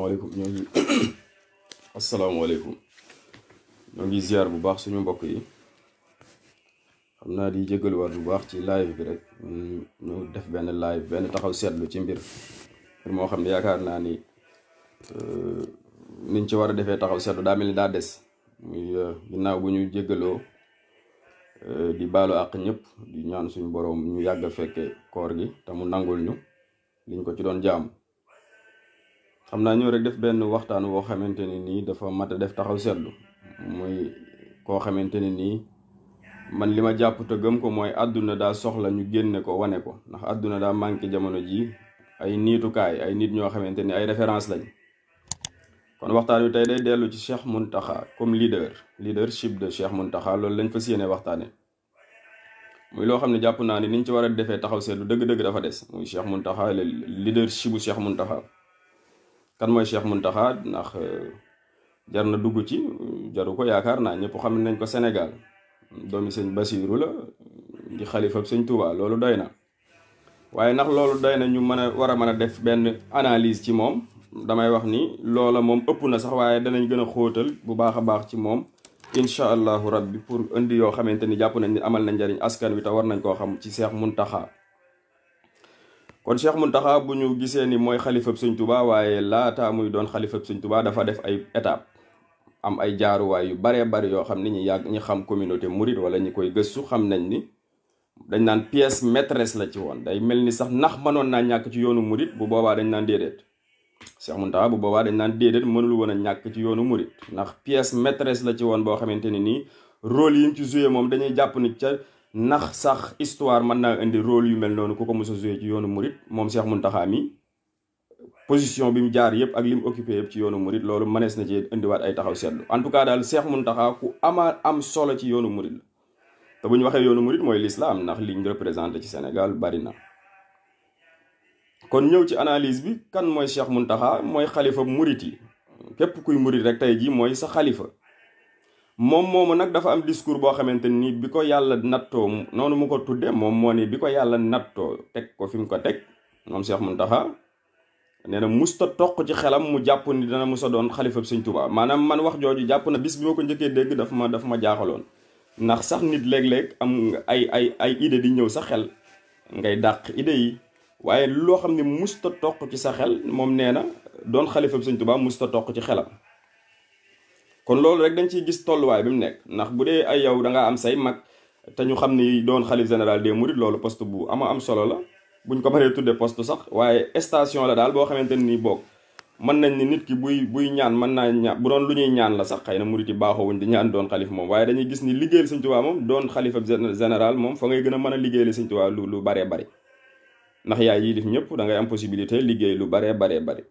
asalaamaaleykum asalaamaaleykum ñoo ngi ziar bu baax suñu mbokk yi. xam naa di jégaluwaat bu baax ci live bi rek ñu def benn live benn taxaw seetlu ci mbir moo xam ne yaakaar naa ni niñ ci war a defee taxaw seetlu daa mel ni daa des muy ginnaaw bu ñu jégaloo di baalu àq ñëpp di ñaan suñu boroom ñu yàgg a fekke koor gi te mu nangul ñu liñ ko ci doon jaamu. xam naa ñëw rek def benn waxtaan woo xamante ne nii dafa mat a def taxaw seetlu muy koo xamante ne nii man li ma jàpp te gëm ko mooy àdduna daa soxla ñu génne ko wane ko, ndax àdduna daa manqué jamono ji ay niitukaay, ay nit ñoo xamante ni ay référence lañ. kon waxtaan wi tey day dellu ci Cheikh Mountakha comme leadership de Cheikh Mountakha, loolu lañ fas yéene waxtaane muy loo xam ne jàpp naa ni niñ ci war a defee taxaw seetlu dëgg-dëgg dafa des. muy Cheikh Mountakha le leadership bu Cheikh Mountakha. kan mooy Cheikh Mountakha? ndax jar na dugg ci, jaru ko yaakaar naa ñëpp xam nañ ko Sénégal. doomi sëñ Basiiru la, di xalifab sëñ Touba, loolu doy na. waaye ndax loolu doy na ñu war a mën a def benn analyse ci moom? damay wax ni loola moom ëpp na sax, waaye danañ gën a xóotal bu baax a baax ci moom incha allahu rabbi, pour indi yoo xamante ni jàpp nañ ni amal na njariñ askan wi te war nañ koo xam ci Cheikh Mountakha. kon Cheikh Mountakha bu ñu gisee ni mooy xalifab sëñ Touba, waaye laata muy doon xalifab sëñ Touba dafa def ay étape, am ay jaaruwaay yu baree bari yoo xam ni ñi xam communauté mouride wala ñi koy gëstu xam nañ ni dañ naan pièce maîtresse la ci woon. day mel ni sax ndax mënoon naa ñàkk ci yoonu mouride, bu boobaa dañ naan déedéet. Cheikh Mountakha bu boobaa dañ naan déedéet, mënul woon a ñàkk ci yoonu mouride, ndax pièce maîtresse la ci woon boo xamante ni nii rôle yi mu ci joué moom dañuy jàpp ni ca ndax sax histoire mën naa indi rôle yu mel noonu ku ko mos a joué ci yoonu mouride. moom Cheikh Mountakha mi position bi mu jaar yëpp ak li mu occupé yëpp ci yoonu murid, loolu mënees na ci indiwaat ay taxaw seetlu. en tout cas daal Cheikh Mountakha ku am solo ci yoonu murid la. te bu ñu waxee yoonu murid mooy l'islam, ndax liñ représenté ci Sénégal bari na. kon ñëw ci analyse bi, kan mooy Cheikh Mountakha? mooy xalifa murid yi. képp kuy murid rek tey jii mooy sa xalifa. moom moomu nag dafa am discours boo xamante ni bi ko yàlla nattoo, noonu mu ko tudde moom moo ni bi ko yàlla nattoo teg ko fi mu ko teg, moom Cheikh Mountakha nee na musta toq ci xelam mu jàpp ni dana musa doon xalifab sëñ Touba. maanaam man wax jooju jàpp na bis bi ma ko njëkkee dégg daf ma jaaxaloon. ndax sax nit léeg-léeg am ay idée di ñëw sa xel ngay dàq idée yi, waaye loo xam ne musta toq ci sa xel, moom nee na doon xalifab sëñ Touba musta toq ci xelam. kon loolu rek dañ ciy gis tolluwaay bi mu nekk, ndax bu dee ay yow da ngaa am say mag te ñu xam ni doon xalif général des mourides, loolu poste bu am solo la. buñ ko baree tudde poste sax, waaye station la daal boo xamante ni boog mën nañ ni nit ki buy ñaan mën naa ñaan, bu doon lu ñuy ñaan la sax xëy na murit yi baaxoowuñ di ñaan doon xalif moom, waaye dañuy gis ni liggéeyal sëñ Tuubaa moom doon xalifa général moom fa ngay gën a mën a liggéeyal sëñ Tuubaa lu baree bari, ndax yaay yi def ñëpp da ngay am possibilité liggéey lu baree bari.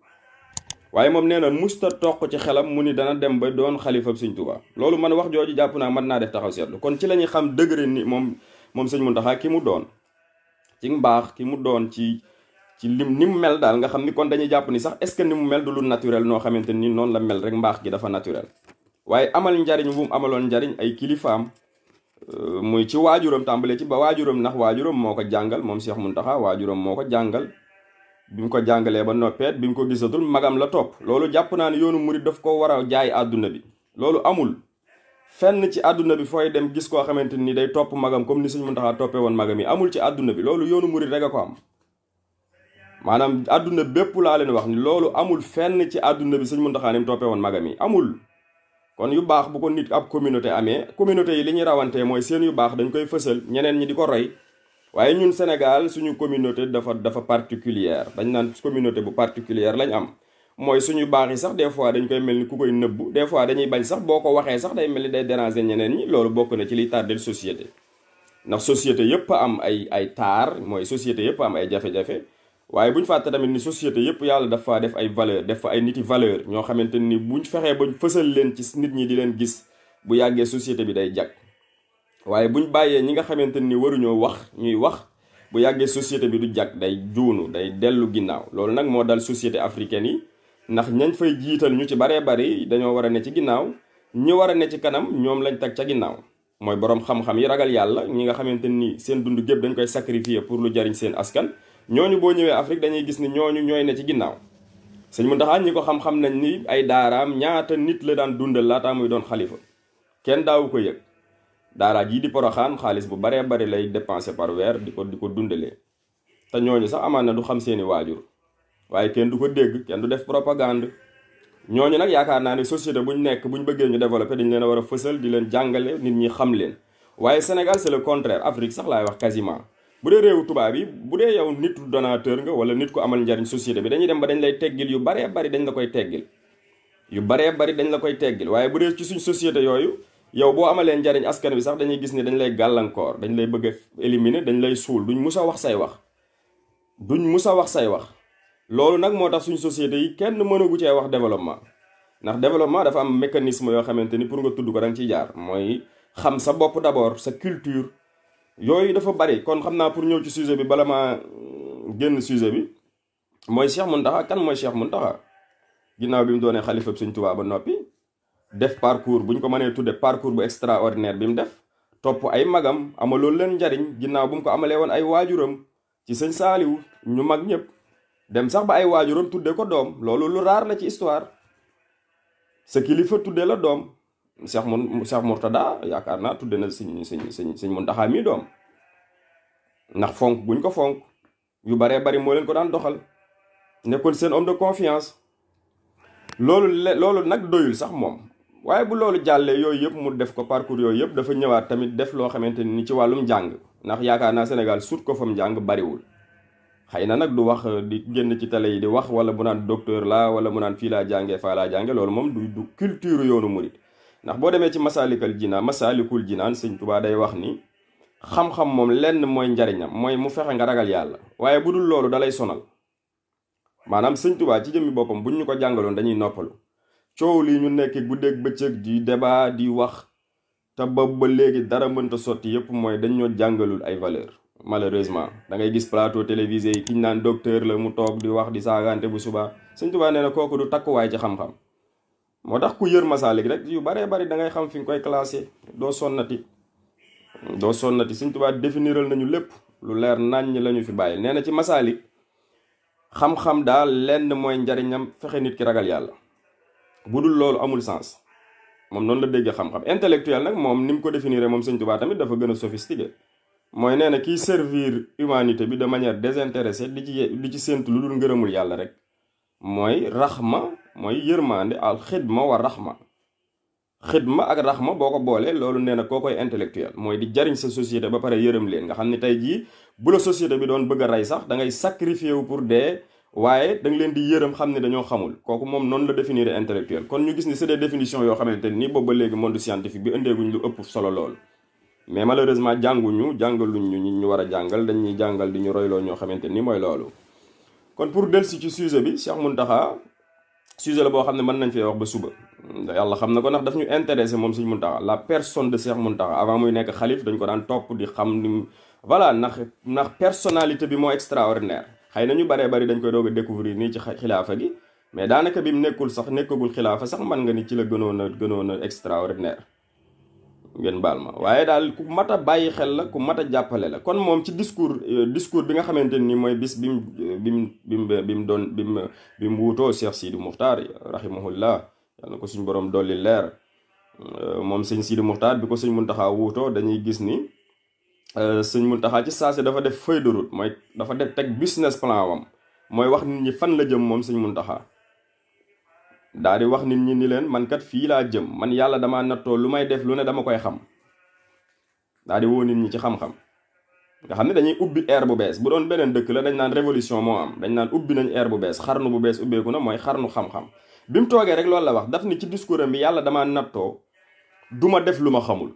waaye moom nee na musta toq ci xelam mu ni dana dem ba doon xalifa sëñ Tuubaa. loolu man wax jooju jàpp naa mën naa def taxaw seetlu. kon ci la ñuy xam degré ni moom sëñ Mountakha ki mu doon ci mbaax, ki mu doon ci ni mu mel daal, nga xam ni kon dañuy jàpp ni sax est-ce que ni mu mel du lu naturel noo xamante ni noonu la mel rek, mbaax gi dafa naturel. waaye amal njariñ bu mu amaloon njariñ ay kilifaam, muy ci waajuram, tàmbalee ci ba waajuram, ndax waajuram moo ko jàngal moom Cheikh Mountakha, waajuram moo ko jàngal. bi mu ko jàngalee ba noppeet bi mu ko gisatul magam la topp. loolu jàpp naa ne yoonu murid daf ko war a jaay àdduna bi. loolu amul fenn ci àdduna bi fooy dem gis koo xamante ni day topp magam comme ni sëñ Mountakha toppee woon magam yi, amul ci àdduna bi. loolu yoonu murid rek a ko am, maanaam àdduna bépp laa leen wax ni loolu amul fenn ci àdduna bi sëñ Mountakha ni mu toppee woon magam yi amul. kon yu baax bu ko nit ab communauté amee, communauté yi li ñuy rawantee mooy seen yu baax dañ koy fësal, ñeneen ñi di ko roy. waaye ñun Sénégal suñu communauté dafa particulière, dañ naan communauté bu particulière lañ am. mooy suñu baax yi sax des fois dañ koy mel ni ku koy nëbbu, des fois dañuy bañ sax boo ko waxee sax day mel ni day déranger ñeneen ñi. loolu bokk na ci liy tardel société, ndax société yëpp am ay taar, mooy société yëpp am ay jafe-jafe. waaye buñ fàtte tamit ni société yëpp yàlla dafa def ay valeur, def fa ay niti valeur ñoo xamante ni buñ fexee bañ fësal leen ci nit ñi di leen gis, bu yàggee société bi day jag. waaye buñ bàyyee ñi nga xamante ni waruñoo wax ñuy wax, bu yàggee société bi du jag, day juunu, day dellu ginnaaw. loolu nag moo dal société africaine yi, ndax ñañ fay jiital ñu ci baree bari dañoo war a ne ci ginnaaw, ñi war a ne ci kanam ñoom lañ teg ca ginnaaw. mooy boroom xam-xam yi ragal yàlla, ñi nga xamante ni seen dund gépp dañ koy sacrifier pour lu jariñ seen askan. ñooñu boo ñëwee Afrique dañuy gis ni ñooñu ñooy ne ci ginnaaw. sëñ Muntaxa ñi ko xam-xam nañ ni ay daaraam ñaata nit la daan dundal laataa muy doon xalifa kenn daawu ko yëg daara jii di Poroxaan xaalis bu baree bari lay dépenser par weer di ko dundalee te ñooñu sax amaan na du xam seeni waajur waaye kenn du ko dégg kenn du def propagande ñooñu nag yaakaar naa ne société buñ nekk buñ bëggee ñu développé dañ leen a war a fësal di leen jàngale nit ñi xam leen waaye Sénégal c'est le contraire Afrique sax laay wax quasiment bu dee réewu tubaab yi bu dee yow nit donateur nga wala nit ku amal njariñ société bi dañuy dem ba dañ lay teggil yu baree bari dañ la koy teggil waaye bu dee ci suñ société yooyu yow boo amalee njariñ askan bi sax dañuy gis ni dañ lay gàllankoor dañ lay bëgg a éliminer dañ lay suul duñ mus a wax say wax loolu nag moo tax suñ société yi kenn mënagu cee wax développement ndax développement dafa am mécanisme yoo xamante ni pour nga tudd ko da nga ciy jaar mooy xam sa bopp d'abord sa culture yooyu dafa bari kon xam naa pour ñëw ci sujet bi bala maa génn sujet bi mooy Cheikh Mountakha kan mooy Cheikh Mountakha ginnaaw bi mu doonee xalifa Sëñ Tuubaa ba noppi def parcours buñ ko mënee tudde parcours bu extraordinaire bi mu def topp ay magam amaloolu leen njariñ ginnaaw bu mu ko amalee woon ay waajuram ci Sëñ Saaliw ñu mag ñëpp dem sax ba ay waajuram tudde ko doom loolu lu raar la ci histoire sa kilifa tudde la doom Cheikh Mourtada yaakaar naa tudde na sëñ Muntaxa mi doom ndax fonk buñ ko fonk yu baree bari moo leen ko daan doxal nekkoon seen homme de confiance loolu nag doyul sax moom waaye bu loolu jàllee yooyu yëpp mu def ko parcours yooyu yëpp dafa ñëwaat tamit def loo xamante ni ci wàllum njàng ndax yaakaar naa Sénégal sut ko fam njàng bariwul xëy na nag du wax di génn ci télé yi di wax wala mu naan docteur la wala mu naan fii laa jàngee faa laa jànge loolu moom du culture yoonu murit ndax boo demee ci masaalikul jinaan Sëñ Tuubaa day wax ni xam-xam moom lenn mooy njariñam mooy mu fexe nga ragal yàlla waaye bu dul loolu dalay sonal maanaam Sëñ Tuubaa ci jëmmi boppam buñ ñu ko jàngaloon dañuy noppalu coow lii ñu nekk guddeeg bëccëg di débat di wax te ba léegi dara mënta sotti yépp mooy dañ ñoo jàngalul ay valeur malheureusement da ngay gis plateau télévisé yi kiñ naan docteur la mu toog di wax di saagante bu subaa Sëñ Tuubaa nee na kooku du takkuwaay ci xam-xam moo tax ku yër masaalik rek yu baree bari da ngay xam fi nga koy classé doo sonnati Sëñ Tuubaa définiral nañu lépp lu leer naññ lañu fi bàyyi nee na ci masaalik xam-xam daal lenn mooy njariñam fexe nit ki ragal yàlla bu dul loolu amul sens moom noonu la dégg xam-xam intellectuel nag moom ni mu ko définir moom Sëñ Tuubaa tamit dafa gën a sophistiqué mooy nee na kiy servir humanité bi de manière désintéressée di ci séentu lu dul ngërëmul yàlla rek mooy raxma mooy yërmande al xidma wa raxma ak raxma boo ko boolee loolu nee na koo koy intellectuel mooy di jariñ sa société ba pare yërëm leen nga xam ne tey jii bu la société bi doon bëgg a rey sax da ngay sacrifier wu pour dee waaye da nga leen di yërëm xam ne dañoo xamul kooku moom noonu la définir intellectuel kon ñu gis ni c'est des définitions yoo xamante ni boobu ba léegi monde scientifique bi indeeguñ lu ëpp solo lool mais malheureusement jàngaluñ ñu ñi ñu war a jàngal dañuy jàngal di ñu royloo ñoo xamante ni mooy loolu kon pour delsi ci sujet bi Cheikh Mountakha sujet la boo xam ne mën nañ fee wax ba suba yàlla xam na ko ndax daf ñu intéressé moom Sëñ Mountakha la personne de Cheikh Mountakha avant muy nekk xalif dañ ko daan topp di xam ni voilà ndax personnalité bi moo extraordinaire xëy na ñu baree bari dañ koy doog a découvrir nii ci xilaafa gi mais daanaka bi mu nekkagul xilaafa sax man nga ni ci la gënoon a extraordinaire ngeen baal ma waaye daal ku mat a bàyyi xel la ku mat a jàppale la kon moom ci discours bi nga xamante ni mooy bis bi mu wuutoo Cheikh Sidi Muxtaar rahimahullah yal na ko suñ borom dolli leer moom sëñ Sidi Muxtaar bi ko sëñ Muntaxa wuutoo dañuy gis ni sëñ Muntaxa ci saase dafa def feuille de route mooy dafa def teg business plan wam mooy wax nit ñi fan la jëm moom sëñ Muntaxa daal di wax nit ñi ni leen man kat fii laa jëm man yàlla dama nattoo lu may def lu ne dama koy xam daal di woo nit ñi ci xam-xam nga xam ne dañuy ubbi ère bu bees bu doon beneen dëkk la dañ naan révolution moo am dañ naan ubbi nañ ère bu bees xarnu bu bees ubbeeku na mooy xarnu xam-xam bi mu toogee rek loolu la wax daf ni ci discours am bi yàlla dama nattoo du ma def lu ma xamul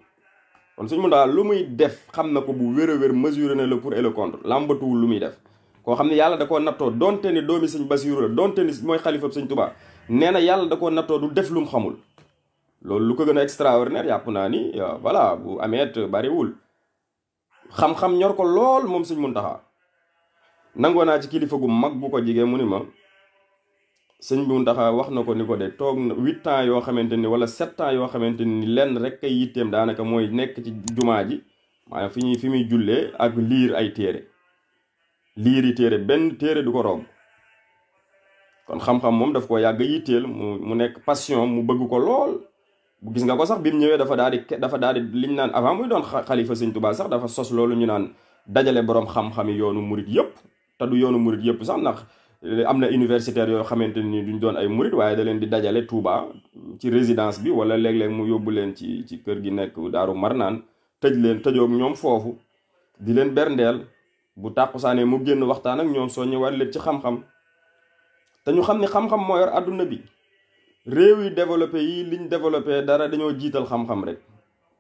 kon suñ mun daal lu muy def xam na ko bu wér a wér mesuré na le pour et le contre làmbatuwul lu muy def koo xam ne yàlla da koo nattoo donte ni doomi sëñ Basiru la donte ni mooy xalifa sëñ Tuubaa nee na yàlla da koo nattoo du def lu mu xamul loolu lu ko gën a extraordinaire yàpp naa ni voilà bu ameet bariwul xam-xam ñor ko lool moom Sëñ Muntaxa nangoo naa ci kilifa gu mag bu ko jigee mu ni ma Sëñ Muntaxa wax na ko ni ko de toog na 8 ans yoo xamante ni wala 7 ans yoo xamante ni lenn rek kay yitteem daanaka mooy nekk ci jumaa ji maanaam fi muy jullee ak liir ay téere liiri téere benn téere du ko romb kon xam-xam moom daf ko yàgg yitteel mu nekk passion mu bëgg ko lool. bu gis nga ko sax bi mu ñëwee dafa daal di liñ naan avant muy doon xalifa sëñ Tuubaa sax dafa sos loolu ñu naan dajale borom xam-xami yoonu murit yëpp. te du yoonu murit yëpp sax ndax am na universitaire yoo xamante ni duñ doon ay murit waaye da leen di dajale Touba ci résidence bi wala léeg-léeg mu yóbbu leen ci kër gi nekk Daaru Marnaan tëjoog ñoom foofu di leen berndeel bu tàkkusaanee mu génn waxtaan ak ñoom soo ñëwaat leen ci xam-xam te ñu xam ni xam-xam moo yor àdduna bi. réew yi développé yi liñ développé dara dañoo jiital xam-xam rek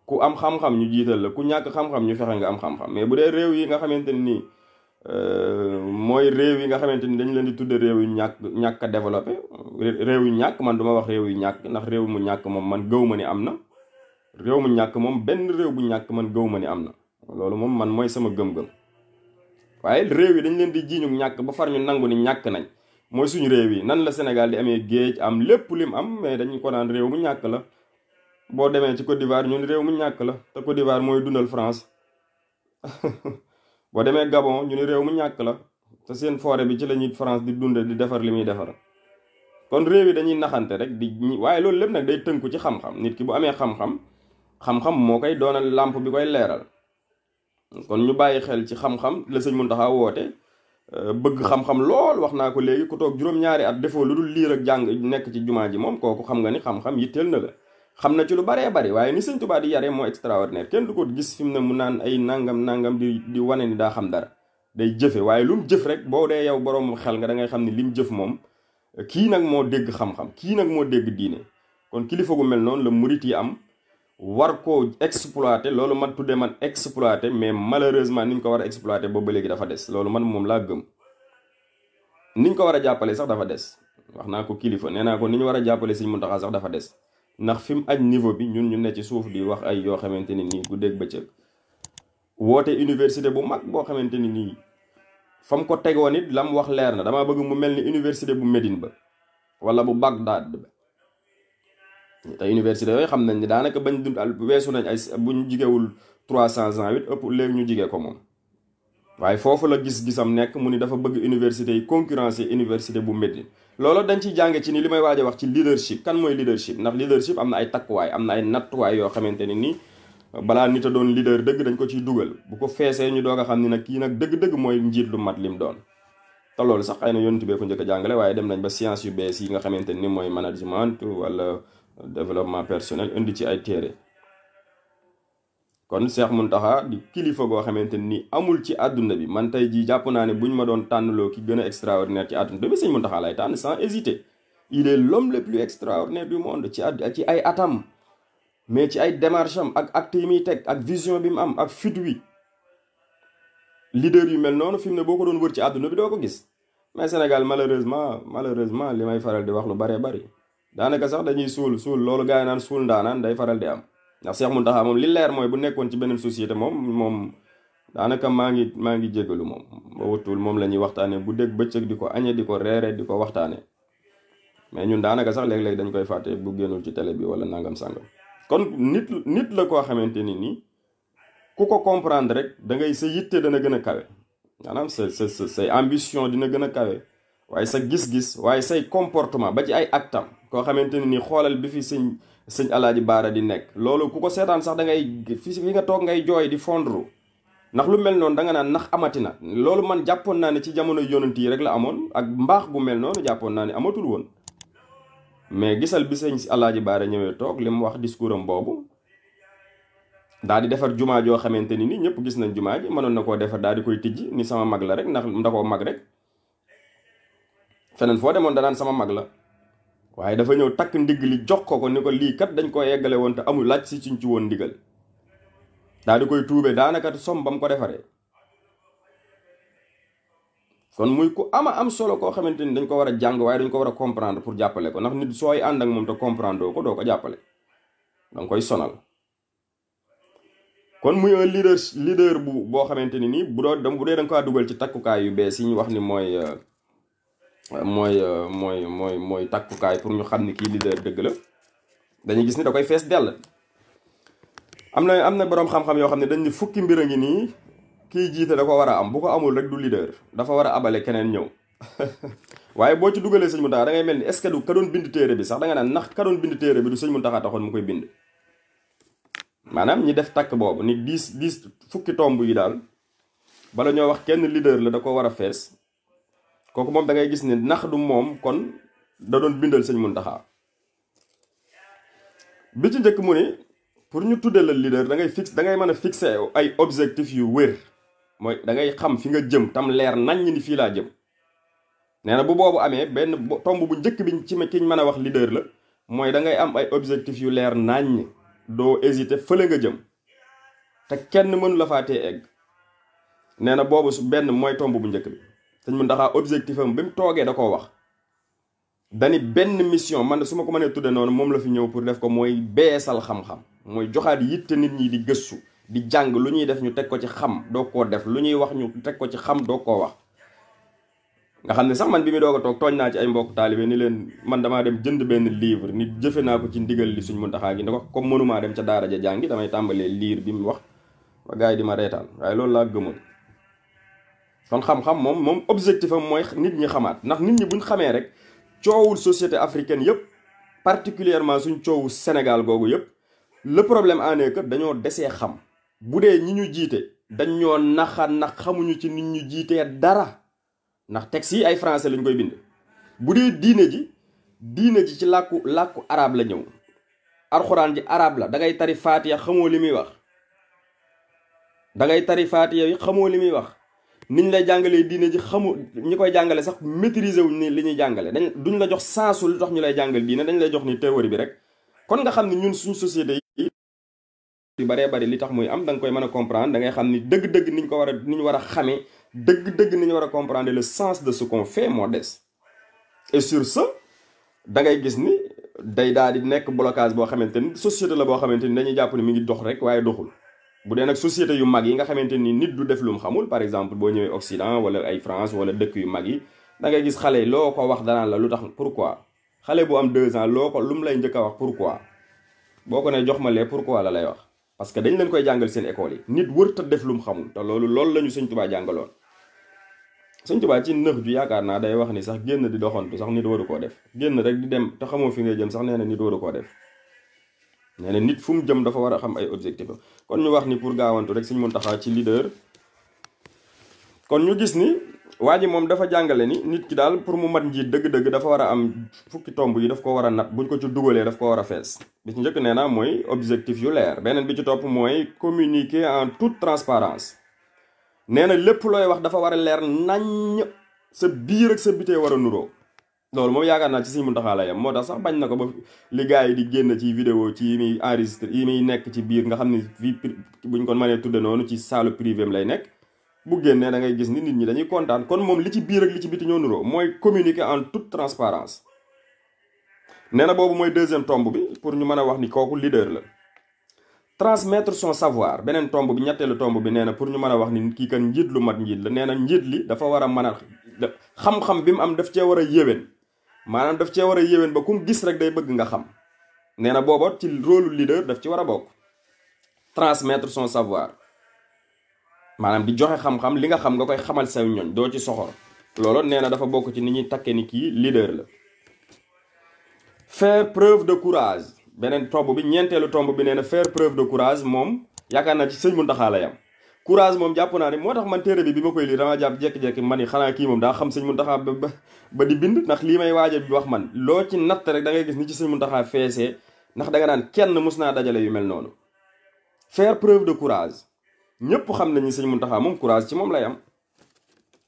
ku am xam-xam ñu jiital la ku ñàkk xam-xam ñu fexe nga am xam-xam mais bu dee réew yi nga xamante ni mooy réew yi nga xamante ni dañ leen di tudde réew yu ñàkk a développé réew yu ñàkk man duma wax réew yu ñàkk ndax réew mu ñàkk moom man gëw ma ni am na réew mu ñàkk moom benn réew bu ñàkk man gëw ma ni am na loolu moom man mooy sama gëm-gëm waaye réew yi dañ leen di jiiñu ñàkk ba far ñu nangu ni ñàkk nañ mooy suñu réew yi nan la Sénégal di amee géej am lépp lim am mais dañu ko naan réew mu ñàkk la boo demee ci Côte d'Ivoire ñun réew mu ñàkk la te Côte d'Ivoire mooy dundal France boo demee Gabon ñu ni réew mu ñàkk la te seen forêt bi ci la ñuy France di dunde di defar li muy defar kon réew yi dañuy naxante rek waaye loolu lépp nag day tënku ci xam-xam nit ki bu amee xam-xam moo koy doonal làmp bi koy leeral kon ñu bàyyi xel ci xam-xam la sëñ Muntaxa woote bëgg xam-xam lool wax naa ko léegi ku toog juróom-ñaari at defoo lu dul liir ak jàng nekk ci jumaa ji moom kooku xam nga ni xam-xam yitteel na la xam na ci lu baree bari waaye ni sëñ Tuubaa di yaree moo extraordinaire kenn du ko gis fi mu ne mu naan ay nangam di wane ni daa xam dara day jëfe waaye lu mu jëf rek boo dee yow boroom xel nga da ngay xam ni lim jëf moom kii nag moo dégg xam-xam kii nag moo dégg diine kon kilifa gu mel noonu la murit yi am war koo exploiter loolu man tuddee man exploiter mais malheureusement ni ñu ko war a exploiter boobu ba léegi dafa des loolu man moom laa gëm ni ñu ko war a jàppale sax dafa des wax naa ko kilifa nee naa ko ni ñu war a jàppale Sëñ Muntaxa sax dafa des ndax fi mu aj niveau bi ñun ñu ne ci suuf di wax ay yoo xamante ni nii guddeeg bëccëg woote université bu mag boo xamante ni nii fa mu ko tegoon it la mu wax leer na damaa bëgg mu mel ni université bu Médine ba wala bu Bagdad ba te université yooyu xam nañ ni daanaka bañ dund weesu nañ ay buñ jigewul 300 ans it ëpp léegi ñu jigee ko moom waaye foofu la gis-gisam nekk mu ni dafa bëgg université yi concurrencer université bu Médine loolu dañ ciy jànge ci ni li may waaj a wax ci leadership kan mooy leadership ndax leadership am na ay takkuwaay am na ay nattuwaay yoo xamante ni nii balaa nit a doon leader dëgg dañ ko ciy dugal bu ko feesee ñu doog a xam ni nag kii nag dëgg-dëgg mooy njiit lu mat lim doon te loolu sax xëy na yonent bee ko njëkk a jàngale waaye dem nañ ba science yu bees yi nga xamante ni mooy management wala développement personnel indi ci ay téere kon Cheikh Mountakha di kilifa goo xamante ni amul ci àdduna bi man tey jii jàpp naa ne buñ ma doon tànnloo ki gën a extraordinaire ci àdduna bi Sëñ Mountakha lay tànn sans hésiter il est l'homme le plus extraordinaire du monde ci ay atam mais ci ay démarche am ak acte yi muy teg ak vision bi mu am ak fit wi leader yu mel noonu fi mu ne boo ko doon wër ci àdduna bi doo ko gis mais Sénégal malheureusement li may faral di wax lu baree bari daanaka sax dañuy suul loolu gars yi naan suul ndaanaan day faral di am ndax Cheikh Mountakha moom li leer mooy bu nekkoon ci beneen société moom daanaka maa ngi jégalu moom ba wutul moom la ñuy waxtaanee bu dégg bëccëg di ko añe di ko reere di ko waxtaanee mais ñun daanaka sax léeg-léeg dañ koy fàtte bu génnul ci télé bi wala nangam sàngam kon nit la koo xamante ni nii ku ko comprendre rek da ngay sa yitte dana gën a kawe maanaam say ambition dina gën a kawe waaye sa gis-gis waaye say comportement ba ci ay actam koo xamante ni nii xoolal bi fi sëñ Alaaji Baara di nekk loolu ku ko seetaan sax da ngay fi nga toog ngay jooy di fondru ndax lu mel noonu da nga naan ndax amati na loolu man jàppoon naa ne ci jamono yonent yi rek la amoon ak mbaax gu mel noonu jàppoon naa ne amatul woon mais gisal bi sëñ Alaaji Baara ñëwee toog li mu wax discours am boobu daal di defar jumaa joo xamante ni ñëpp gis nañ jumaa ji mënoon na koo defar daal di koy tijji ni sama mag la rek ndax nda koo mag rek feneen foo demoon danaan sama mag la waaye dafa ñëw takk ndigg li jox ko ni ko lii kat dañ ko yeggale woon te amul laaj si suñ ci woon ndigal daal di koy tuube daanaka som ba mu ko defaree kon muy ku am solo koo xamante ni dañ ko war a jàng waaye dañ ko war a comprendre pour jàppale ko ndax nit sooy ànd ak moom te comprendre ko doo ko jàppale danga koy sonal kon muy un leader boo xamante ni nii bu dee da nga ko dugal ci takkukaay yu bees yi ñu wax ni mooy takkukaay pour ñu xam ni kii leader dëgg la dañuy gis ni da koy fees dell am na boroom xam-xam yoo xam ne dañ ni fukki mbir a ngi nii kii jiite da ko war a am bu ko amul rek du leader dafa war a abale keneen ñëw waaye boo ci dugalee sëñ Muntaxa da ngay mel ni est-ce que du ka doon bind téere bi sax da nga naan ndax ka doon bind téere bi du sëñ Muntaxa taxoon mu koy bind. maanaam ñi def takk boobu ni 10 fukki tomb yi daal bala ñoo wax kenn leader la da ko war a fees kooku moom da ngay gis ne ndax du moom kon da doon bindal sëñ Muntaxa. bi ci njëkk mu ni pour ñu tuddee la leader da ngay mën a fixer ay objectifs yu wér mooy da ngay xam fi nga jëm tam leer nañ ni fii laa jëm. nee na bu boobu amee benn tomb bu njëkk bi ci kiñ mën a wax leader la mooy da ngay am ay objectifs yu leer nañ doo hésiter fële nga jëm te kenn mënu la faa tee egg. nee na boobu su benn mooy tomb bu njëkk bi sëñ Muntaxa objectif am bi mu toogee da koo wax dani benn mission man su ma ko mënee tudde noonu moom la fi ñëw pour def ko mooy beesal xam-xam mooy joxaat yitte nit ñi di gëstu di jàng lu ñuy def ñu teg ko ci xam doo koo def lu ñuy wax ñu teg ko ci xam doo koo wax. nga xam ne sax man bi mu doog a toog tooñ naa ci ay mbokk taalibe ni leen man damaa dem jënd benn livre nit jëfe naa ko ci ndigal li suñ Muntaxa gi ne ko comme mënumaa dem ca daara ja jàngi damay tàmbalee liir bi mu wax ba gars yi di ma reetaan waaye loolu laa gëmoon. kon xam-xam moom objectif am mooy nit ñi xamaat ndax nit ñi buñ xamee rek coowul société africaine yëpp particulièrement suñ coowu Sénégal googu yëpp le problème en est que dañoo desee xam bu dee ñi ñu jiite dañ ñoo naxa nax xamuñu ci nit ñu jiitee dara ndax texte yi ay français lañ koy bind. bu dee diine ji ci làkku arab la ñëw alxuraan ji arab la da ngay tari faatiya xamoo li muy wax yi xamoo li muy wax. niñ lay jàngalee diine ji ñi koy jàngale sax maîtriser wuñ ni li ñuy jàngale duñ la jox sensu lu tax ñu lay jàngal diine dañ lay jox ni théorie bi rek. kon nga xam ne ñun suñ société yi yu baree bari li tax muy am da nga koy mën a comprendre da ngay xam ni dëgg-dëgg ni ñu war a xamee dëgg-dëgg ni ñu war a comprendre le sens de ce qu'on fait moo des. et sur ce da ngay gis ni day daal di nekk blocage boo xamante ni société la boo xamante ni dañuy jàpp ni mi ngi dox rek waaye doxul. bu dee nag société yu mag yi nga xamante ni nit du def lu mu xamul par exemple boo ñëwee Occident wala ay France wala dëkk yu mag yi da ngay gis xale loo ko wax danaan la lu tax pourquoi xale bu am 2 ans lu mu lay njëkk a wax pourquoi boo ko ne jox ma lee pourquoi la lay wax parce que dañ leen koy jàngal seen école yi nit wërta def lu mu xamul te loolu la ñu Sëñ Tuubaa jàngaloon. Sëñ Tuubaa ci nëx ju yaakaar naa day wax ni sax génn di doxantu sax nit waru koo def génn rek di dem te xamoo fi ngay jëm sax nee na nit waru koo def. nee na nit fu mu jëm dafa war a xam ay objectif kon ñu wax ni pour gaawantu rek Sëñ Muntaxa ci leader kon ñu gis ni waa ji moom dafa jàngale ni nit ki daal pour mu mat njiit dëgg-dëgg dafa war a am fukki tomb yi daf ko war a nat buñ ko ci dugalee daf ko war a fees bi ci njëkk nee na mooy objectif yu leer beneen bi ci topp mooy communiquer en toute transparence nee na lépp looy wax dafa war a leer naññ sa biir ak sa bitee war a nuroo loolu moom yaakaar naa ci Sëñ Muntaxa la yam moo tax sax bañ na ko ba li gars yi di génn ci vidéo ci yi muy enregistré yi muy nekk ci biir nga xam ne fii buñ ko mënee tudde noonu ci salle privée lay nekk bu génnee da ngay gis ni nit ñi dañuy kontaan kon moom li ci biir ak li ci biti ñoo nuroo mooy communiquer en toute transparence nee na boobu mooy deuxième tomb bi pour ñu mën a wax ni kooku leader la. transmettre son savoir beneen tomb bi ñetteelu tomb bi nee na pour ñu mën a wax ni kii kan njiit lu mat njiit la nee na njiit li dafa war a mën a xam-xam bi mu am daf cee war a yéwén maanaam daf cee war a yéwén ba ku mu gis rek day bëgg nga xam nee na booba ci rôle leader daf ci war a bokk. transmettre son savoir maanaam di joxe xam-xam li nga xam nga koy xamal say ñoñ doo ci soxor loolu nee na dafa bokk ci ni ñuy takkee ni kii leader la. faire preuve de courage beneen tomb bi ñeenteelu tomb bi nee na faire preuve de courage moom yaakaar naa ci Sëñ Muntaxa la yam courage moom jàpp naa ne moo tax man téere bi ma koy lii dama jàpp jekki-jekki man ni xanaa kii moom daa xam Sëñ Muntaxa ba di bind ndax lii may waaja bi wax man loo ci natt rek da ngay gis ni ci Sëñ Muntaxa feesee ndax da nga naan kenn mus naa dajale yu mel noonu. faire preuve de courage ñëpp xam nañu Sëñ Muntaxa moom courage ci moom lay am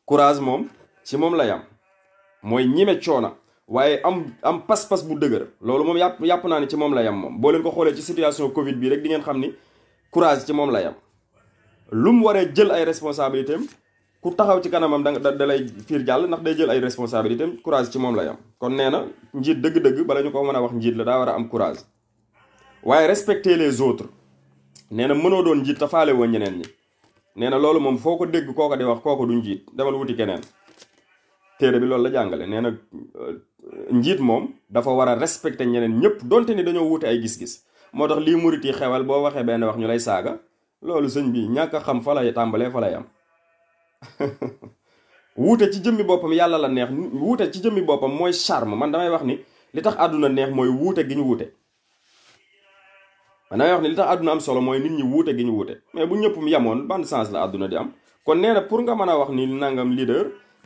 courage moom ci moom lay am mooy ñime coona waaye am pas-pas bu dëgër loolu moom yàpp naa ne ci moom lay am moom boo leen ko xoolee ci situation Covid bi rek di ngeen xam ni courage ci moom lay am lu mu waree jël ay responsabilités am ku taxaw ci kanamam da lay fiir jàll ndax day jël ay responsabilités am courage ci moom lay am kon nee na njiit dëgg-dëgg bala ñu ko mën a wax njiit la daa war a am courage waaye respecter les autres nee na mënoo doon njiit te faale woon ñeneen ñi nee na loolu moom foo ko dégg kooko di wax kooko du njiit demal wuti keneen téere bi loolu la jàngale nee na njiit moom dafa war a respecter ñeneen ñëpp donte ni dañoo wuute ay gis-gis moo tax lii murit yi xewal boo waxee benn wax ñu lay saaga loolu sëñ bi ñàkk a xam fa lay tàmbalee fa lay am wuute ci jëmmi boppam yàlla la neex. wuute ci jëmmi boppam mooy charme. man damay wax ni li tax àdduna neex mooy wuute gi ñu wuute. man damay wax ni li tax àdduna am solo mooy nit ñi wuute gi ñu wuute. mais bu ñëpp yemoon ban sens la àdduna di am. kon nee na pour nga mën a wax ni nangam leader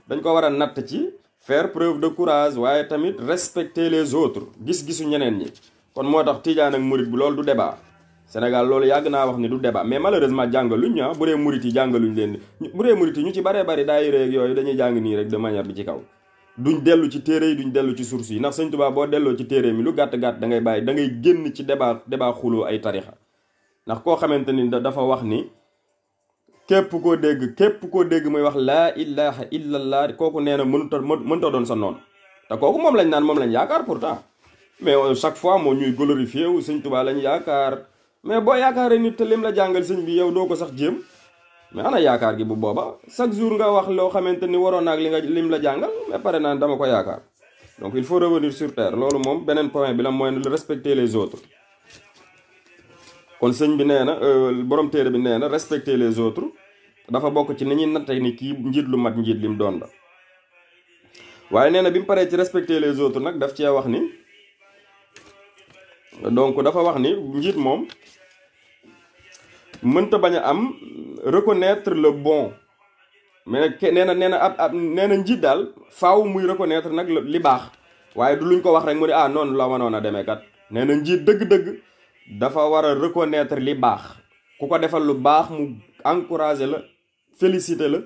dañ ko war a natt ci faire preuve de courage waaye tamit respecter les autres gis-gisu ñeneen ñi. kon moo tax tijaan ak murit bi loolu du débat. Sénégal loolu yàgg naa wax ni du débat mais malheureusement jàngaluñ ñu bu dee murit yi jàngaluñ leen bu dee murit yi ñu ci baree bari daayira ak yooyu dañuy jàng nii rek de manière bi ci kaw. duñ dellu ci téere yi duñ dellu ci source yi ndax Sëñ Tuubaa boo delloo ci téere mi lu gàtt-gàtt da ngay bàyyi da ngay génn ci débat xuloo ay tarixa ndax koo xamante ni dafa wax ni képp koo dégg muy wax laa ilaha illallah kooku nee na mënta doon sa noonu te kooku moom lañ naan moom lañ yaakaar pourtant mais chaque fois moo ñuy glorifié wu Sëñ Tuubaa lañ yaakaar mais boo yaakaaree nit te lim la jàngal sëñ bi yow doo ko sax jéem mais ana yaakaar gi bu booba chaque jour nga wax loo xamante ni waroon naag lim la jàngal mais pare naan dama ko yaakaar donc il faut revenir sur terre loolu moom beneen point bi la mooy respecter les autres. kon sëñ bi nee na borom téere bi nee na respecter les autres dafa bokk ci ni ñuy natte ni kii njiit lu mat njiit lim doon la waaye nee na bi mu paree ci respecter les autres nag daf cee wax ni donc dafa wax ni njiit moom mënta bañ a am reconnaître le bon mais nee na njiit daal faaw muy reconnaître nag li baax waaye du luñ ko wax rek mu ne noonu la mënoon a demee kat nee na njiit dëgg-dëgg dafa war a reconnaître li baax ku ko defal lu baax mu encourager la féliciter la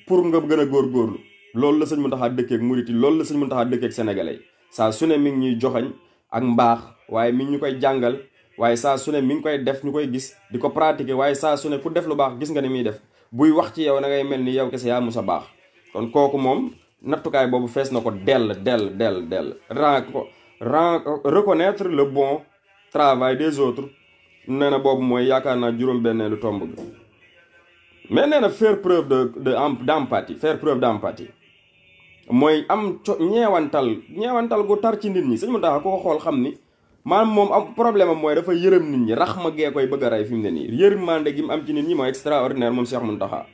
pour nga gën a góorgóorlu loolu la sëñ Mountakha dëkkee ak murit yi loolu la sëñ Mountakha dëkkee ak sénégalais yi saa su ne mi ngi ñuy joxañ ak mbaax waaye mi ngi ñu koy jàngal waaye saa su ne mi ngi koy def ñu koy gis di ko pratiquer waaye saa su ne ku def lu baax gis nga ni muy def buy wax ci yow da ngay mel ni yow kese yaa musa baax kon kooku moom nattukaay boobu fees na ko dell reconnaître le bon travail des autres nee na boobu mooy yaakaar naa juróom-benneelu tomb bi mais nee na faire preuve d'empathie faire preuve d'empathie mooy am ñeewantal gu tar ci nit ñi sëñ Mountakha ko xool xam ni maanaam moom am problème am mooy dafa yërëm nit ñi rax ma gee koy bëgg a rey fi mu ne nii yërmande gi mu am ci nit ñi mooy extraordinaire moom Cheikh Mountakha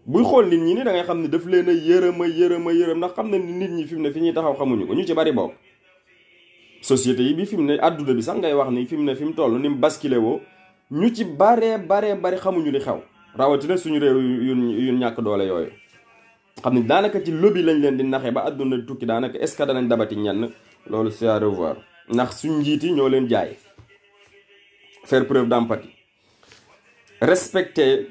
buy xool nit ñi ni da ngay xam ne daf leen a yërëm ndax xam na ni nit ñi fi mu ne fi ñuy taxaw xamuñu ko ñu ci bari bokk société yi bi fi mu ne adduna bi sax ngay wax ni fi mu toll ni mu basculé woo ñu ci bari xamuñu li xew rawatina suñu réew yu ñàkk doole yooyu xam ni daanaka ci lobby lañ leen di naxee ba adduna tukki daanaka est-ce que danañ dabati ñenn loolu c'est à revoir ndax suñ njiit yi ñoo leen jaay faire preuve d'empathie respecter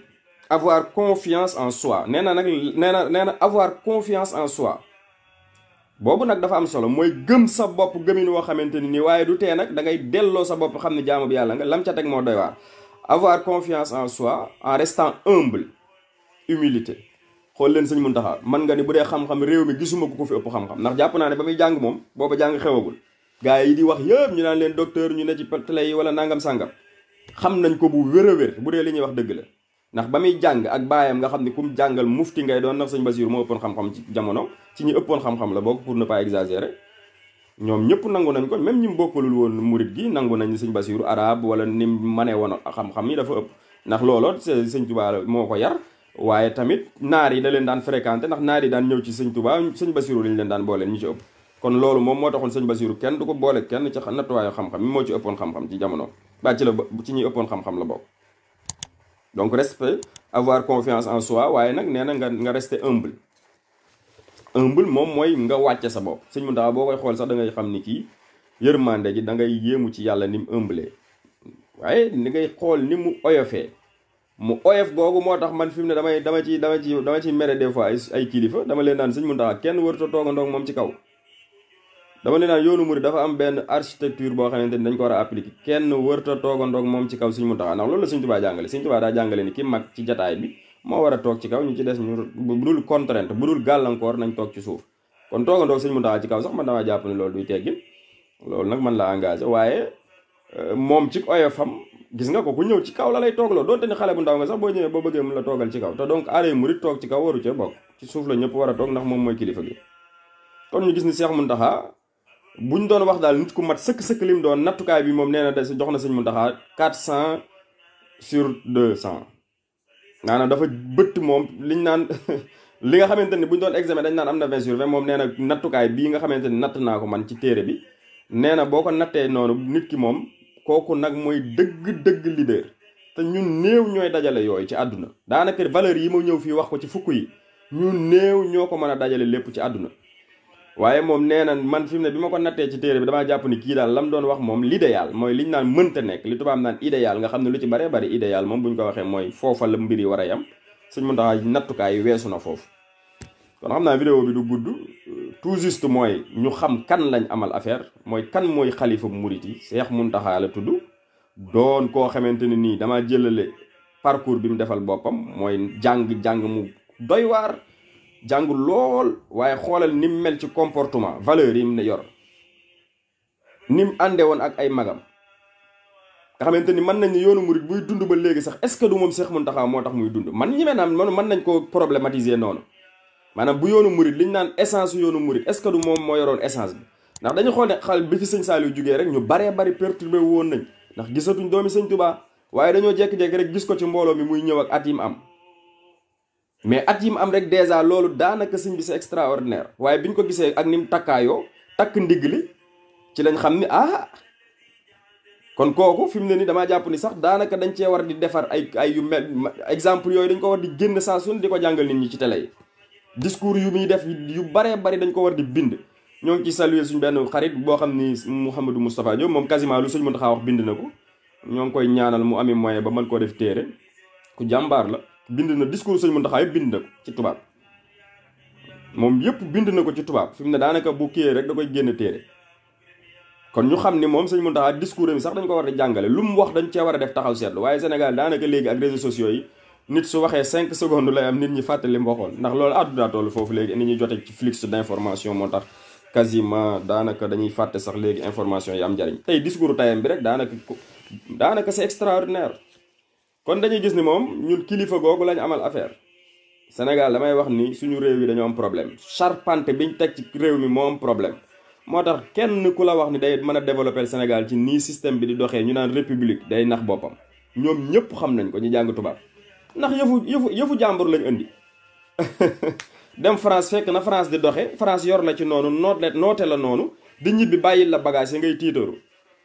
avoir confiance en soi nee na avoir confiance en soi boobu nag dafa am solo mooy gëm sa bopp gëmin woo xamante ni waaye du tee nag da ngay delloo sa bopp xam ne jaamu bi yàlla nga lam ca teg moo doy waar avoir confiance en soi en restant humble humilité xool leen sëñ Mountakha man nga ni bu dee xam-xam réew mi gisuma ko fi ëpp xam-xam ndax jàpp naa ne ba muy jàng moom booba jàng xewagul gaa yi di wax yëpp ñu naan leen docteur ñu ne ci télé yi wala nangam sàngam xam nañ ko bu wér a wér bu dee li ñuy wax dëgg la ndax ba muy jàng ak baayam nga xam ne kum jàngal mufti ngay doon ndax sëñ Basiru moo ëppoon xam-xam ci jamono ci ñi ëppoon xam-xam la bokk pour ne pas exagérer ñoom ñëpp nangu nañ ko même ñi mu bokkalul woon murit gi nangu nañ sëñ Basiru arabe wala ni manee woon xam-xam yi dafa ëpp ndax looloo sëñ Tuubaa moo ko yar waaye tamit naar yi da leen daan fréquenté ndax naar yi daan ñëw ci sëñ Tuubaa sëñ Basiru lañ leen daan booleen ñu ci ëpp kon loolu moom moo taxoon sëñ Basiru kenn du ko boole kenn ci nattuwaayu xam-xam mi moo ci ëppoon xam-xam ci jamono ba ci ñuy ëppoon xam-xam la bokk donc respect avoir confiance en soi waaye nag nee na nga rester humble moom mooy nga wàcce sa bopp sëñ Mountakha boo koy xool sax da ngay xam ni kii yërmande gi da ngay yéemu ci yàlla ni mu humble waaye ni ngay xool ni mu oyofee mu oyof googu moo tax man fi mu ne dama ci mere des fois ay kilifa dama leen naan sëñ Mountakha kenn warut a toogandoog moom ci kaw dama leen naan yoonu murid dafa am benn architecture boo xamante ni dañ ko war a appliquer kenn warut a toogandoog moom ci kaw sëñ Mountakha ndax loolu la sëñ Tuubaa jàngale sëñ Tuubaa daa jàngale ni ki mag ci jataay bi moo war a toog ci kaw ñu ci des ñu bu dul contrainte bu dul gàllankoor nañ toog ci suuf kon toogandoog sëñ Mountakha ci kaw sax man damaa jàpp ne loolu duy teggin loolu nag man la engagé waaye moom ci oyofam gis nga ko ku ñëw ci kaw la lay toogloo doonte ni xale bu ndaw nga sax boo ñëwee boo bëggee mun la toogal ci kaw te donc aaday murid toog ci kaw waru ca bokk ci suuf la ñëpp war a toog ndax moom mooy kilifa gi kon ñu gis ni Cheikh Mountakha buñ doon wax daal nit ku mat sëkk-sëkk lim doon nattukaay bi moom nee na jox na sëñ Mountakha 400 sur 200 maanaam dafa bëtt moom liñ naan li nga xamante ni buñ doon examen dañ naan am na 20/20 moom nee na nattukaay bii nga xamante ni natt naa ko man ci téere bi nee na boo ko nattee noonu nit ki moom kooku nag mooy dëgg-dëgg leader. te ñun néew ñooy dajale yooyu ci àdduna daanaka valeurs yi ma ñëw fii wax ko ci fukk yi ñun néew ñoo ko mën a dajale lépp ci àdduna. waaye moom nee na man fi mu ne bi ma ko nattee ci téere bi damaa jàpp ni kii daal lam doon wax moom l'idéal mooy liñ naan mënta nekk li tubaab naan idéal nga xam ne lu ci baree bari idéal moom buñ ko waxee mooy foofa la mbir yi war a yam Sëñ Muntaxa nattukaay yi weesu na foofu. kon xam naa vidéo bi du gudd tout juste mooy ñu xam kan lañ amal affaire mooy kan mooy xalifa murit yi Seex Muntaxa la tudd doon koo xamante ne nii dama jëlale parcours bi mu defal boppam mooy jàng mu doy waar jàng lool waaye xoolal ni mu mel ci comportement valeur yi mu ne yor ni mu ànde woon ak ay magam nga xamante ni mën nañ ni yoonu murit buy dund ba léegi sax est-ce que du moom Seex Muntaxa moo tax muy dund man ñi mel naan mën nañ ko problématiser noonu maanaam bu yoonu murit liñ naan essence yoonu murit est-ce que du moom moo yoroon essence bi ndax dañu xool ne xal bi fi sëñ Saliou jugee rek ñu baree bari perturbé woon nañ ndax gisatuñ doomi sëñ Tuubaa waaye dañoo jékki-jékki rek gis ko ci mbooloo mi muy ñëw ak at yi mu am mais at yi mu am rek dèjà loolu daanaka sëñ bi c'est extraordinaire waaye biñ ko gisee ak ni mu takkaayoo takk ndigg li ci lañ xam ni kon kooku fi mu ne ni damaa jàpp ni sax daanaka dañ cee war di defar ay yu mel exemple yooyu dañ ko war di génn saa su ne di ko jàngal nit ñi ci télé yi discours yu muy def yu baree bari dañ ko war di bind ñoo ngi ci saluer suñu benn xarit boo xam ni Mouhamadou Moustapha Diop moom quasiment lu Sëñ Muntaxa wax bind na ko ñoo ngi koy ñaanal mu ami moyen ba mën koo def téere ku jàmbaar la bind na discours Sëñ Muntaxa yëpp bind na ko ci tubaab moom yëpp bind na ko ci tubaab fi mu ne daanaka bu kiyee rek da koy génn téere kon ñu xam ni moom Sëñ Muntaxa discours mi sax dañ ko war di jàngale lu mu wax dañ cee war a def taxaw seetlu waaye Sénégal daanaka léegi ak réseaux sociaux yi nit su waxee 5 secondes lay am nit ñi fàttali mu waxoon ndax loolu àdduna toll foofu léegi nit ñi jote ci flux d'information moo tax quasiment daanaka dañuy fàtte sax léegi information yi am njariñ tey discours tayam bi rek daanaka c'est extraordinaire kon dañuy gis ni moom ñun kilifa googu lañ amal affaire Sénégal damay wax ni suñu réew yi dañoo am problème charpente biñ teg ci réew mi moo am problème moo tax kenn ku la wax ni day mën a développer Sénégal ci nii système bi di doxee ñu naan république day nax boppam ñoom ñëpp xam nañ ko ñu jàng tubaab ndax yëfu jàmbur lañ indi dem France fekk na France di doxe France yor la ci noonu noote la noonu di ñibbi bàyyil la bagage yi ngay tiitaru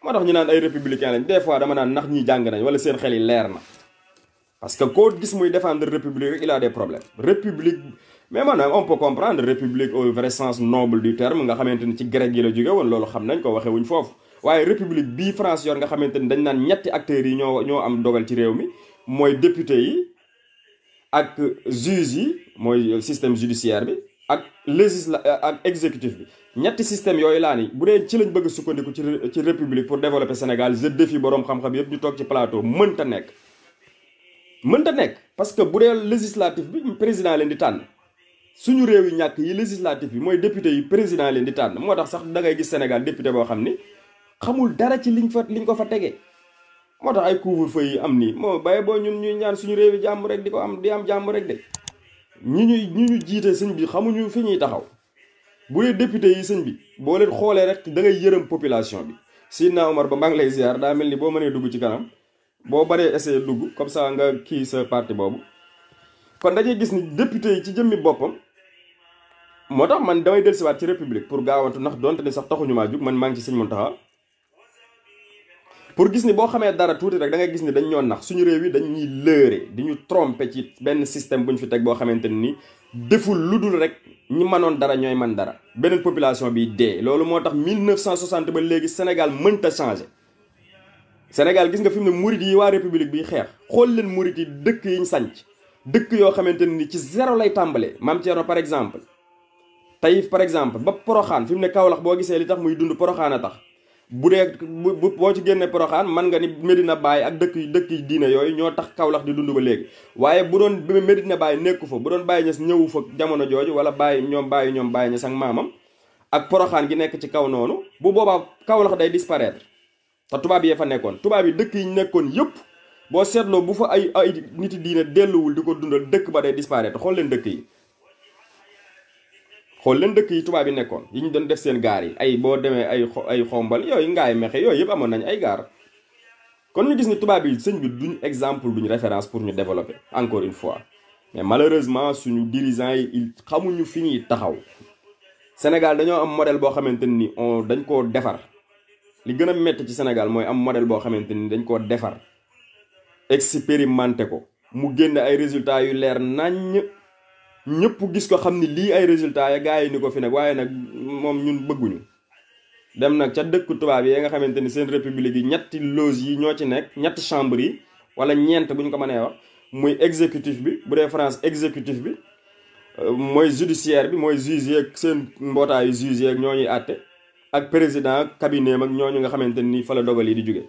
moo tax ñu naan ay républicain lañ des fois dama naan ndax ñi jàng nañ wala seen xel yi leer na parce que koo gis muy défendre république rek il a des problèmes république mais maanaam on peut comprendre république au vrai sens noble du terme nga xamante ni ci grec yi la jóge woon loolu xam nañ ko waxe wuñ foofu waaye république bii France yor nga xamante ni dañ naan ñetti acteurs yi ñoo am dogal ci réew mi mooy député yi ak juge yi mooy système judiciaire bi ak ak exécutif bi ñetti système yooyu laa ni bu dee ci lañ bëgg sukkandiku ci république pour développer Sénégal je défie boroom xam-xam yëpp ñu toog ci plateau mënta nekk parce que bu dee législatif bi président leen di tànn suñu réew yi ñàkk yi législatif bi mooy député yi président leen di tànn moo tax sax da ngay gis Sénégal député boo xam ni xamul dara ci liñ ko fa tegee moo tax ay couvre-feu yi am nii moo bàyyi boo ñun ñuy ñaan suñu réew yi jàmm rek di am jàmm rek de ñi ñu jiite sëñ bi xamuñu fi ñuy taxaw bu dee député yi sëñ bi boo leen xoolee rek da ngay yërëm population bi Sidna Omar ba maa ngi lay ziar daa mel ni boo mënee dugg ci kanam boo baree essayé dugg comme ça nga kii sa parti boobu kon dañuy gis ni député yi ci jëmmi boppam moo tax man damay dellusiwaat ci république pour gaawantu ndax donte ni sax taxuñu maa jug man maa ngi ci Sëñ Muntaxa pour gis ni boo xamee dara tuuti rek da ngay gis ni dañ ñoo nax suñu réew yi dañ ñuy lëre di ñu tromper ci benn système bu ñu fi teg boo xamante ni deful lu dul rek ñi mënoon dara ñooy man dara beneen population bi dee loolu moo tax 1960 ba léegi Sénégal mënta changer Sénégal gis nga fi mu ne murit yi waa république bi xeex xool leen murit yi dëkk yiñ sanc dëkk yoo xamante ni ci zéro lay tàmbalee Maam Thierno par exemple Taïf par exemple ba Poroxaan fi mu ne Kaolack boo gisee li tax muy dund Poroxaan a tax bu dee boo ci génnee Poroxaan man nga ni Medina Baye ak dëkk diine yooyu ñoo tax Kaolack di dund ba léegi waaye bu doon Medina Baye nekku fa bu doon Baye Niass ñëwu fa jamono jooju wala Baye Baye Niass ak maamam ak Poroxaan gi nekk ci kaw noonu bu boobaa Kaolack day disparaître te tubaab yee fa nekkoon tubaab yi dëkk yi nekkoon yëpp boo seetloo bu fa ay nit diine delluwul di ko dundal dëkk ba day disparaître xool leen dëkk yi tubaab yi nekkoon yi ñu doon def seen gaar yi ay boo demee ay xombal yooyu ngaay mexe yooyu yëpp amoon nañ ay gaar kon ñu gis ni tubaab yi sëñ bi duñ exemple duñ référence pour ñu développer encore une fois mais malheureusement suñu dirigeants yi il xamuñu fi ñuy taxaw. Sénégal dañoo am modèle boo xamante ni dañ koo defar li gën a métti ci Sénégal mooy am modèle boo xamante ni dañ koo defar expérimenté ko mu génn ay résultats yu leer naññ ñëpp gis ko xam ni lii ay résultats ya gars yi ni ko fi nag waaye nag moom ñun bëgguñu dem nag ca dëkku tubaab yi nga xamante ni seen république yi ñetti loge yi ñoo ci nekk ñetti chambre yi wala ñeent bu ñu ko mënee wax muy exécutif bi bu dee France exécutif bi mooy judiciaire bi mooy juge yeeg seen mbootaayu juge yeeg ñoo ñuy àtte ak président cabinet mag ñooñu nga xamante ni fa la dogal yi di jóge